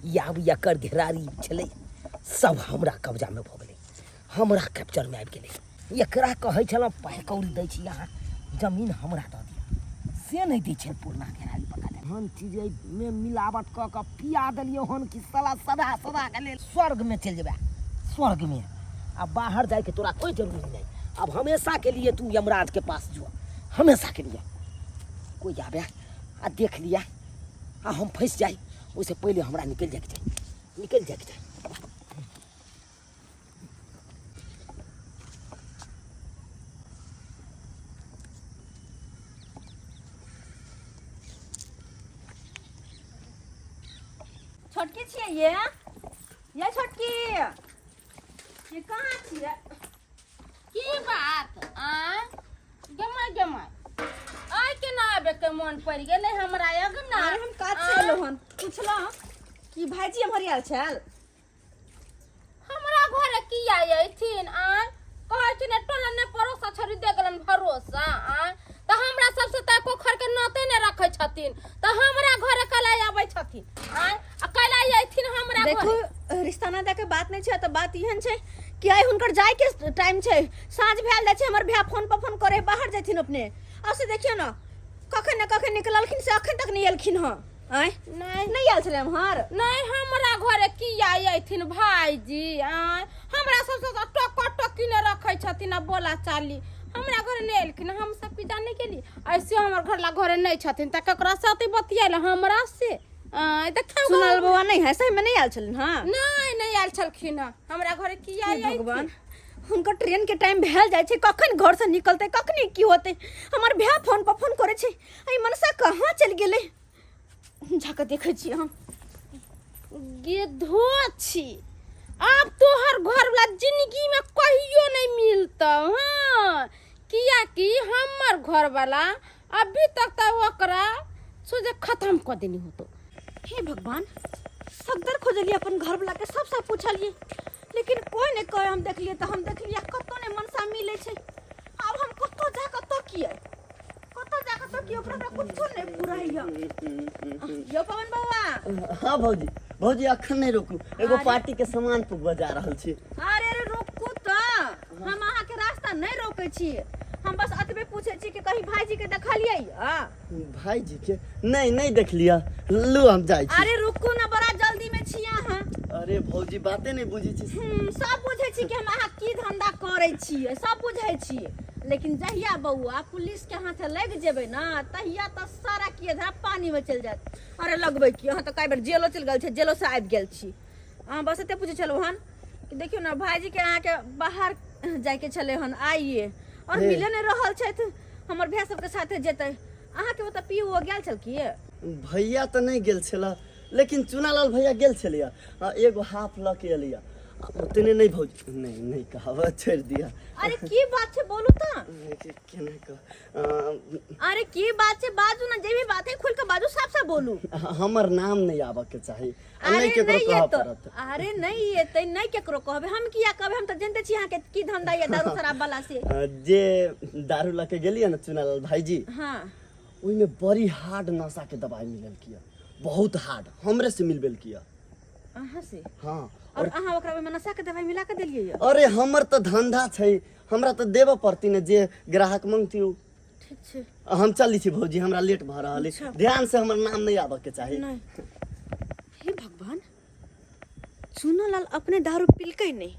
या कर घेरारी छले सब हमरा कब्जा में भ गेलै हमरा कैप्चर में आबि गेलै एकरा कहै छल पाइ कौड़ी दै छी अहाँ जमीन हमरा दऽ दिअ से नहीं दै छै पुरना घेरारी पका दे हम चीज में मिलावट क के पिया देलियै हन कि साला सदा के लेल स्वर्ग में चल जेबे स्वर्ग में अब बाहर जाए के तोरा कोई जरूरी नहीं अब हमेशा के लिए तू यमराज के पास जो हमेशा के लिए कोई आवे आ देख लिया आ हम फंस जाए उससे पहले हमरा निकल जाए के चाहिए छोटकी छियै ये छोटकी ये कहाँ छियै की बात गमा आइ केना आबे के मन पड़ गेलै हमरा अगना अरे हम काज से एलो हन पूछला कि भाईजी हमर आयल छल हमरा घर की आयथिन कहै छै ने टोला ने परोसा छोड़ी दे गेलन भरोसा त हमरा सबसे त पोखर के नाते ने रखै छथिन त हमरा घर कला आबै छथिन कला आयथिन हमरा घर देखो रिश्ता ना दे के बात नहीं छै त बात इहन छै कि आइ हुनकर जाय के टाइम छै साँझ भेल जाय छै हमर भैया फोन पर फोन करे बाहर जथिन अपने आ से देखियो ना कखन न कखन निकललखिन से अखन तक नहीं एलखिन ह नहीं आयल छले हमर नहीं हमरा घरे की आयथिन भाईजी हमरा सबसे टक टकी ने रखै छथिन बोला चाली हमरा घरे नहीं एलखिन हम सब की जाने के लिए ऐसे हमर घर ला घरे नहीं छथिन त ककरा साथे बतियाल हमरा से देखियो सुनल बउआ नहीं है सही में नहीं आयल छलिन हां नहीं आयल छलखिन हमरा घरे की आय भगवान हुनकर ट्रेन के टाइम भेल जाय छै कखन घर से निकलते कखनी की होते हमर भैया फोन पर फोन करे छै आई मनसा कहां चल गेले जाके देखे छी हम गिद्धो छी अब तोहर घर वाला जिंदगी में कहियो नहीं मिलता हां किया कि हमर घर वाला अभी तक त ओकरा सोचे खत्म कर देनी हो तो हे भगवान सगदर खोजलिए अपन घर वाला के सब पूछलिए लेकिन कोई नहीं कहे हम देखलिए तो हम देखलिए कतो ने मनसा मिले छै अब हम कतो जाके तो किए ओकरा कुछो नहीं पूरा है यो पवन बउआ हाँ भौजी अखन नहीं रोकू एगो पार्टी के सामान पे बजा रहल छी अरे रुकू त हम अहाँ के रास्ता नहीं रोके छी हम बस अतबे पूछे छी कि कहीं भाईजी के देखलिए भाईजी के नहीं देख लिया लू हम जाय छी अरे रुकू ना बड़ा जल्दी में छी अहाँ अरे भौजी बातें नहीं बुझी छी सब बुझे छी कि हम अहाँ की धंधा करे छी सब बुझे छी लेकिन जहिया बउआ पुलिस के हाथे लग जेबे ना तहिया तो सारा किए धरा पानी में चल जात अरे लगबे कि अहाँ तो कई बार जेलो चल गेल छै जेलो से आबि गेल छी अहाँ बस एते पूछे छलो हन कि देखियो ना भाईजी के अहाँ के बाहर जाय के छले हन आइए और मिले नहीं रहल छै हमर भैया सब के साथे जेते अहाँ के ओता पीऊ गेल छल की भैया तो नहीं गेल छला लेकिन चुनालाल भैया गेल छलिया एगो हाफ ल के एलिया उतने नहीं भौजी नहीं कहा छोड़ दिया अरे की बात छै बोलू त केना कह अरे की बात छै बाजू ना जे भी बात है खुल के बाजू साफ बोलू हमर नाम नहीं आबा के चाही नहीं केकरो कह पड़त अरे नहीं एते नहीं केकरो कहबे हम किया कहबे हम त जानते छी अहाँ के की धंधा ये दारू शराब वाला से जे दारू ला के गेलिए ना चुनालाल भाईजी हां ओइ में बड़ी हार्ड नशा के दवाई मिलल किया बहुत हार्ड हमरे से मिलबेल किया अहाँ से हां और अहाँ ओकरा में नशा के दवाई मिला के देलिए ये अरे हमर तो धंधा छै हमरा तो देबे पड़ती ने जे ग्राहक मांगती ठीक छै हम चली छी भौजी हमरा लेट भ रहल है ध्यान से हमर नाम नहीं आबे के चाही नहीं हे भगवान चुनालाल अपने दारू पिलकै नहीं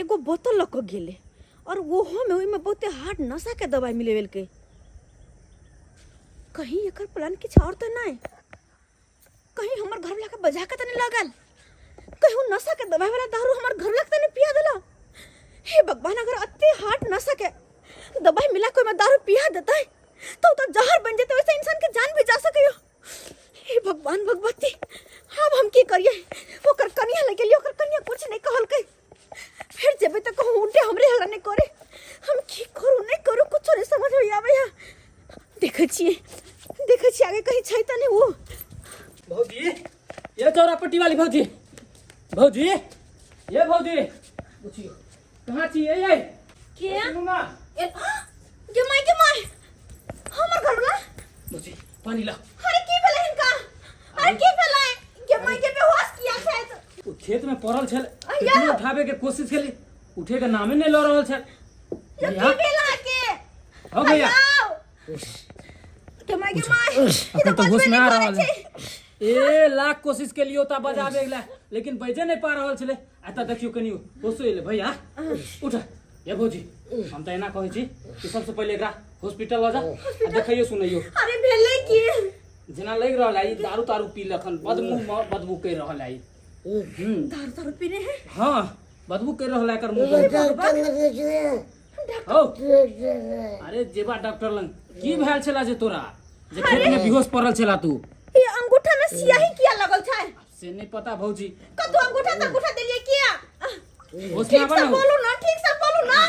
एगो बोतल लक गेले और वो में ओइ में बहुते हार्ड नशा के दवाई मिलेवेल के कहीं एकर प्लान किछ और तो नहीं, कहीं हमर घर वाला के बजा के तो नहीं लगल, कहीं वो नशा के दवाई वाला दारू हमर घर वाला के तो नहीं पिया दिला। हे भगवान, अगर अति हार्ट नशा के दवाई मिला कोई में दारू पिया देता है तो जहर बन जाते, वैसे इंसान की जान भी जा सके। हे भगवान भगवती, अब हम की करिए? ओकर कन्या लगे लियो, ओकर कन्या कुछ नहीं कहल के, फिर जेबे तक कहूं उल्टे हमरे हल्ला नहीं करे। हम की करू नहीं करू कुछ नहीं समझ में आवे है। देखे छिए आगे कहीं छै त नहीं वो। भौजी, ये चौरापट्टी वाली भौजी, भौजी, ये भौजी, पूछिए कहाँ छी? ये के मम्मा, के माय हमर घर वाला भौजी पानी ला। अरे की भेलै हिनका? अरे की भेलै? के माय के बेहोश किया छै? वो खेत में पड़ल छल, अय्या! कितने उठावे के कोशिश केली, उठे के नामे नहीं लो रहल छल। ये भैया, की भेलै के? हो भैया, के माय अपन तो होश में आ रहल है। ए लाख कोशिश के लियो ता बजावे ला, लेकिन बजे नहीं पा रहल छले। आता देखियो कनियो होश होइले। भैया उठ। ये भौजी, हम त एना कहै छी कि सबसे पहिले एकरा हॉस्पिटल ल जा, आ देखैयो सुनैयो। अरे भेलै की? जेना लग रहल है दारू तारू पी लखन, बदबू कर रहल है। दारू पीने हैं? हाँ, बदबू कर रहल है, एकर मुंह हो। अरे जेबा डॉक्टर लंग की भेल छला जे तोरा, जे खेत में बेहोश पड़ल छला तू? ये अंगूठा में स्याही किया लगल छै? से नहीं पता भौजी। कतु अंगूठा देलिए किया? होश में ठीक आवा से ना, बोलू ना, ठीक से बोलू ना।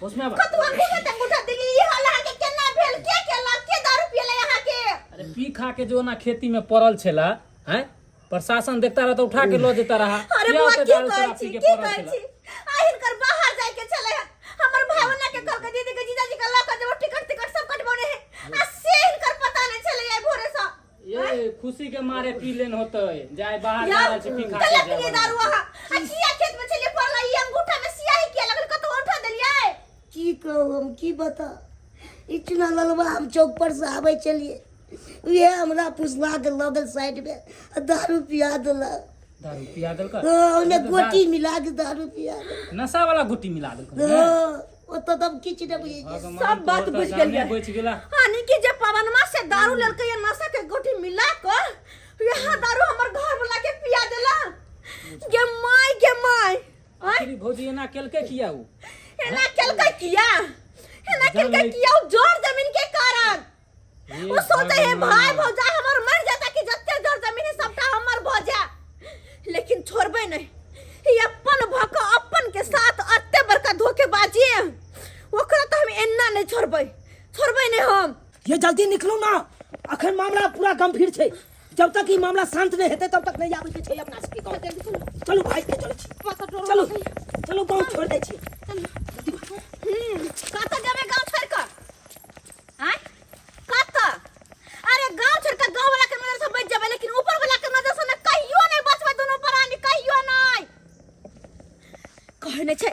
होश में आवा। कतु अंगूठा देलिए, ये हल्ला के केना भेल? के केला? के दारू पियले यहाँ के? अरे पी खा के जो ना खेती में पड़ल छला, हैं प्रशासन देखता रहा तो उठा के लो देता रहा। अरे क्या बुआ होते की दारू कहै शराब छी, पी के की पड़ल कहै छला? छी? आहिर कर बाहर जाय के चले है। हमर भावना के कल के दीदी के जीजाजी के लक जे टिकट सब कटबोने है, आ से इनकर पता नहीं चले है भोरे से। ये खुशी के मारे पी लेन होते जाए बाहर जा यार रहल छै पी खा गलत के ये जाए। दारू वहां अखिया खेत में चले पड़ला, ये अंगूठा में स्याही किया लगल, कतु उठा देलिए? की कहूँ हम, की बता। इतना ललवा हम चौक पर से आवे चलिए, ये हमरा पुसला के लगल साइड में दारू पिया दिला। दारू पिया दल का? उन्हें गोटी मिला के दारू पिया दिला। नशा वाला गुटी मिला दल का? वो तो तब किछ न बुझे। सब बात बुझ गेलिए। बच गेला। हानि की जे पवनमा से दारू ललके या नशा के गोटी मिला को यहाँ दारू हमर घर वाला के पिया देला। गे माय आखिरी भौजी एना केलके किया उ? एना केलके किया उ जोर जमीन के कारण। वो सोचे है भाई भौजा हमर मर जाता कि जत्ते जोर जमीन है सबटा हमर भौजा, लेकिन छोड़बे नहीं। ये अपन भक अपन के साथ अत्ते बड़का धोखेबाजी है, ओकरा तो हम एन्ना नहीं छोड़बे नहीं हम। ये जल्दी निकलो ना, अखन मामला पूरा गंभीर छे। जब तक ये मामला शांत नहीं हेते तब तक नहीं आवे के छै अपना सबके गाँव। चलो भाई के चलो छी, चलो गाँव छोड़ दे छी। कत जाबे गाँव छोड़ कर? आय कत? अरे गाँव छोड़ कर गाँव वाला के नजर से बच जाबे, लेकिन ऊपर वाला के नजर से कहियो नहीं बचबे। दोनों प्राणी कहियो नहीं कहने छै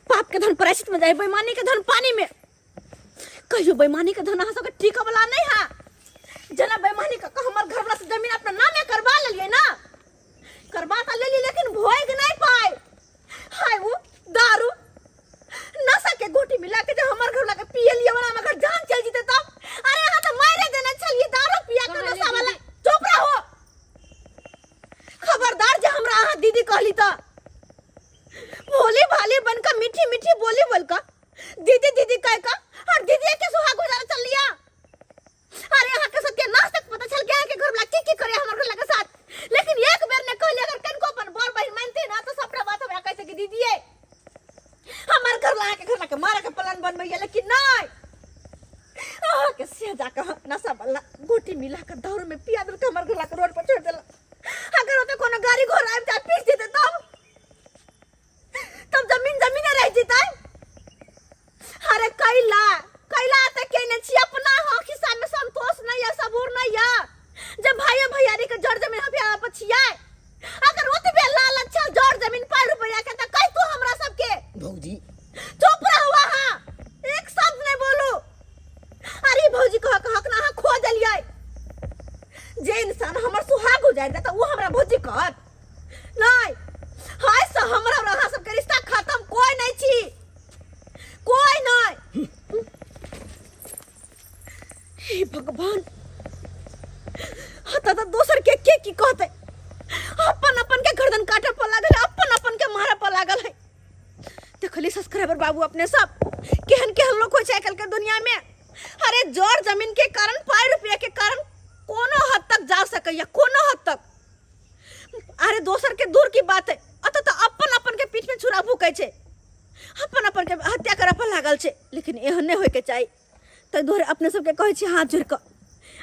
पाप के धन प्रायश्चित में जाए, बेईमानी के धन पानी में। कहियो बेईमानी के धन अहाँ सबके टिक वाला नहीं है। जना बेईमानी का हमर घर वाला से जमीन अपना नामे करवा लेलिए ना, करवा तो लेली, लेकिन भोग नहीं पाए। हाय वो दारू नशा के गोटी मिला के जो हमर घर वाला के पिए लिए वाला में अगर जान चल जीते तब। अरे यहाँ तो मारे देने चलिए दारू पिया के नशा वाला। चुप रहो, खबरदार जे हमरा अहाँ दीदी कहली तो भोली भाली बनकर मीठी मीठी बोली बोलकर दीदी दीदी कह का, और दीदी के सुहाग गुजारा चल लिया। अरे यहाँ के सबके नाच तक पता चल गया कि घर वाला की करे हमर घर के साथ, लेकिन एक बेर ने कहली अगर कनको अपन बड़ बहन मानते ना तो सबटा बात हमरा कैसे कि दीदी हमर घर वाला के मारे के प्लान बनबैया, लेकिन नहीं। आहा के से जाकर नशा वाला गोटी मिला कर दारू में पिया दल के हमर घर वाला के रोड पर छोड़ देला। अगर ओते कोनो गाड़ी घोड़ा आबि जा पीट देते तब जमीन रह जेतै। अरे कैला त केने छी अपना हो खिसा में संतोष नहीं है, सबूर नहीं है। जब भैयारी के जड़ जमीन पे आप छियै, अगर ओतबे लालच छ जड़ जमीन पर रुपया के त कह तू हमरा सबके। भौजी चुप रहो वहां, एक शब्द नहीं बोलू। अरे भौजी कह हक ना खो देलियै। जे इंसान हमर सुहाग हो जाए त वो हमरा भौजी कहत नहीं। हाय से हमरा और अहाँ सबके रिश्ता खत्म, कोई नहीं छी, कोई नहीं। हे भगवान हता तो दोसर के की कहते अपन अपन के गर्दन काटे पर लागल है, अपन अपन के मारे पर लागल है। देखली सब्सक्राइबर बाबू अपने सब केहन केहन लोग होय छै आजकल के दुनिया में। अरे जड़ जमीन के कारण पाई रुपया के कारण कोनो हद तक जा सकैया, कोनो हद तक। अरे दोसर के दूर की बात है, अत तो अपन अपन के पीठ में छुरा भूकै छै, अपन अपन के हत्या करे पर लागल छै। लेकिन एहन नहीं होय के चाहिए। तै दुआरे अपने सबके कहै छी हाथ जोड़ के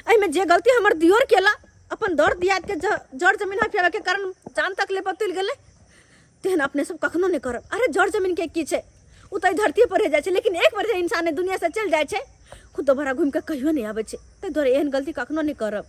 एहिमे जे गलती हमर दियोर केला अपन दर दियाद के जड़ जमीन हथियावे के कारण जान तक ले बतल गेले, तेहन अपने सब कखनो नहीं करब। अरे जड़ जमीन के की छै, उ तो धरती पर रह जाय छै, लेकिन एक बार जे इंसान दुनिया से चल जाय छै खुद दोबारा घूम के कहियो नहीं आबै छै। तै दुआरे एहन गलती कखनो नहीं करब।